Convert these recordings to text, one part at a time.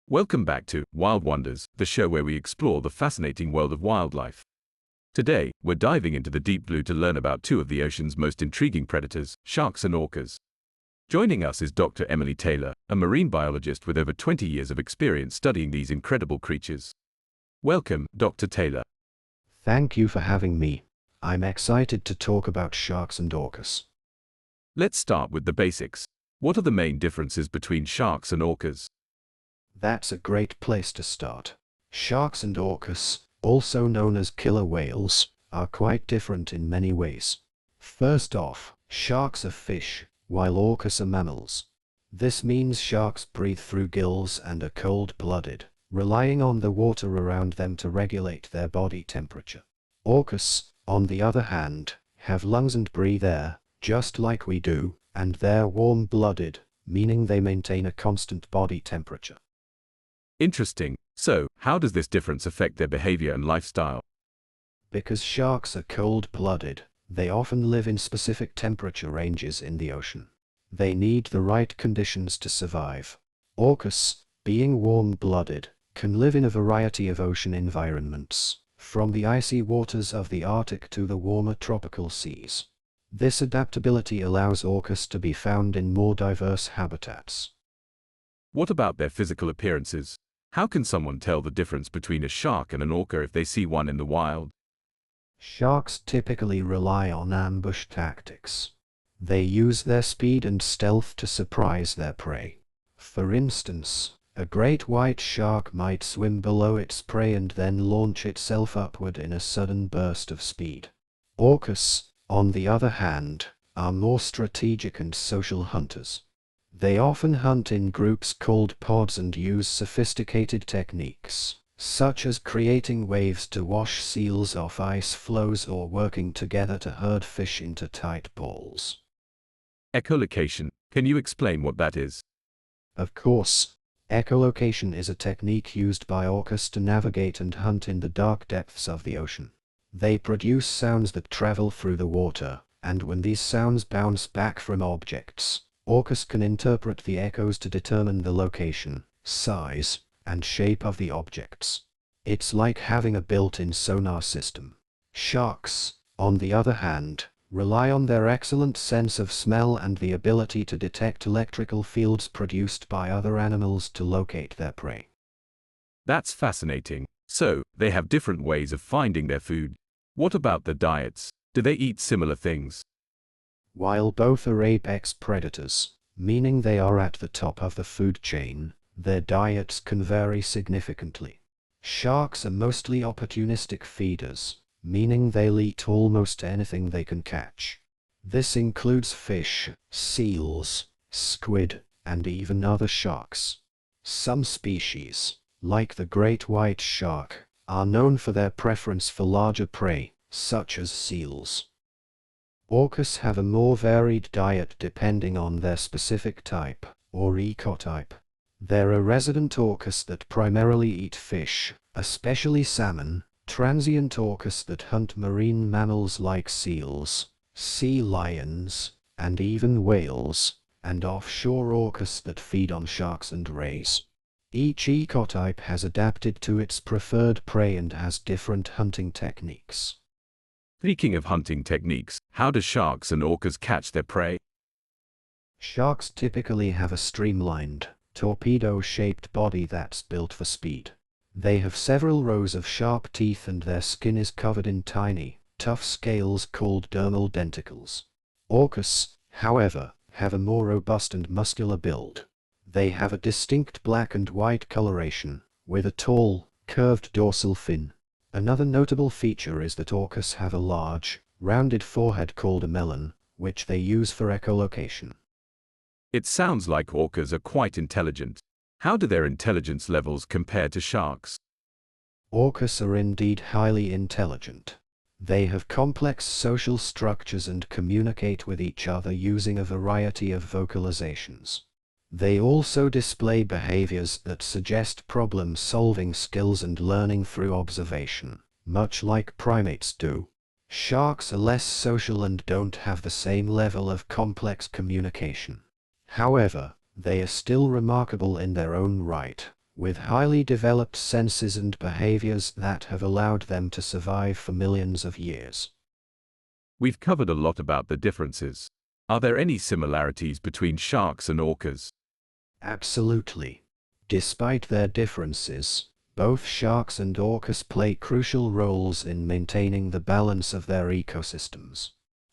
Welcome back to Wild Wonders, the show where we explore the fascinating world of wildlife. Today, we're diving into the deep blue to learn about two of the ocean's most intriguing predators, sharks and orcas. Joining us is Dr. Emily Taylor, a marine biologist with over 20 years of experience studying these incredible creatures. Welcome, Dr. Taylor. Thank you for having me. I'm excited to talk about sharks and orcas. Let's start with the basics. What are the main differences between sharks and orcas? That's a great place to start. Sharks and orcas, also known as killer whales, are quite different in many ways. First off, sharks are fish, while orcas are mammals. This means sharks breathe through gills and are cold-blooded, relying on the water around them to regulate their body temperature. Orcas, on the other hand, have lungs and breathe air, just like we do, and they're warm-blooded, meaning they maintain a constant body temperature. Interesting. So, how does this difference affect their behavior and lifestyle? Because sharks are cold-blooded, they often live in specific temperature ranges in the ocean. They need the right conditions to survive. Orcas, being warm-blooded, can live in a variety of ocean environments, from the icy waters of the Arctic to the warmer tropical seas. This adaptability allows orcas to be found in more diverse habitats. What about their physical appearances? How can someone tell the difference between a shark and an orca if they see one in the wild? Sharks typically rely on ambush tactics. They use their speed and stealth to surprise their prey. For instance, a great white shark might swim below its prey and then launch itself upward in a sudden burst of speed. Orcas, on the other hand, are more strategic and social hunters. They often hunt in groups called pods and use sophisticated techniques, such as creating waves to wash seals off ice floes or working together to herd fish into tight balls. Echolocation. Can you explain what that is? Of course. Echolocation is a technique used by orcas to navigate and hunt in the dark depths of the ocean. They produce sounds that travel through the water, and when these sounds bounce back from objects, orcas can interpret the echoes to determine the location, size, and shape of the objects. It's like having a built-in sonar system. Sharks, on the other hand, rely on their excellent sense of smell and the ability to detect electrical fields produced by other animals to locate their prey. That's fascinating. So, they have different ways of finding their food. What about their diets? Do they eat similar things? While both are apex predators, meaning they are at the top of the food chain, their diets can vary significantly. Sharks are mostly opportunistic feeders, meaning they'll eat almost anything they can catch. This includes fish, seals, squid, and even other sharks. Some species, like the great white shark, are known for their preference for larger prey, such as seals. Orcas have a more varied diet depending on their specific type, or ecotype. There are resident orcas that primarily eat fish, especially salmon, transient orcas that hunt marine mammals like seals, sea lions, and even whales, and offshore orcas that feed on sharks and rays. Each ecotype has adapted to its preferred prey and has different hunting techniques. Speaking of hunting techniques, how do sharks and orcas catch their prey? Sharks typically have a streamlined, torpedo-shaped body that's built for speed. They have several rows of sharp teeth and their skin is covered in tiny, tough scales called dermal denticles. Orcas, however, have a more robust and muscular build. They have a distinct black and white coloration, with a tall, curved dorsal fin. Another notable feature is that orcas have a large, rounded forehead called a melon, which they use for echolocation. It sounds like orcas are quite intelligent. How do their intelligence levels compare to sharks? Orcas are indeed highly intelligent. They have complex social structures and communicate with each other using a variety of vocalizations. They also display behaviors that suggest problem-solving skills and learning through observation, much like primates do. Sharks are less social and don't have the same level of complex communication. However, they are still remarkable in their own right, with highly developed senses and behaviors that have allowed them to survive for millions of years. We've covered a lot about the differences. Are there any similarities between sharks and orcas? Absolutely. Despite their differences, both sharks and orcas play crucial roles in maintaining the balance of their ecosystems.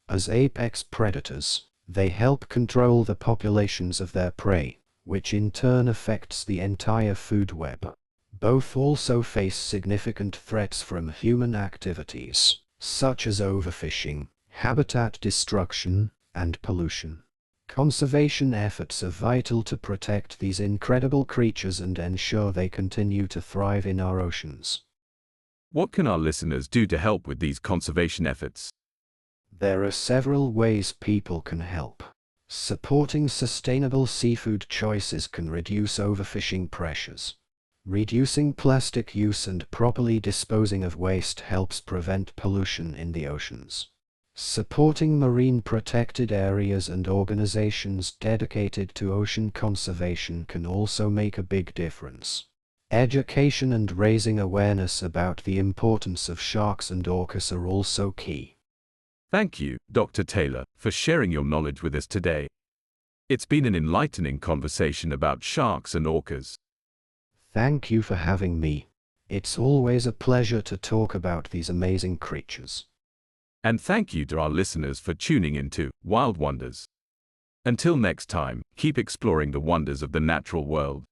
As apex predators, they help control the populations of their prey, which in turn affects the entire food web. Both also face significant threats from human activities, such as overfishing, habitat destruction, and pollution. Conservation efforts are vital to protect these incredible creatures and ensure they continue to thrive in our oceans. What can our listeners do to help with these conservation efforts? There are several ways people can help. Supporting sustainable seafood choices can reduce overfishing pressures. Reducing plastic use and properly disposing of waste helps prevent pollution in the oceans. Supporting marine protected areas and organizations dedicated to ocean conservation can also make a big difference. Education and raising awareness about the importance of sharks and orcas are also key. Thank you, Dr. Taylor, for sharing your knowledge with us today. It's been an enlightening conversation about sharks and orcas. Thank you for having me. It's always a pleasure to talk about these amazing creatures. And thank you to our listeners for tuning into Wild Wonders. Until next time, keep exploring the wonders of the natural world.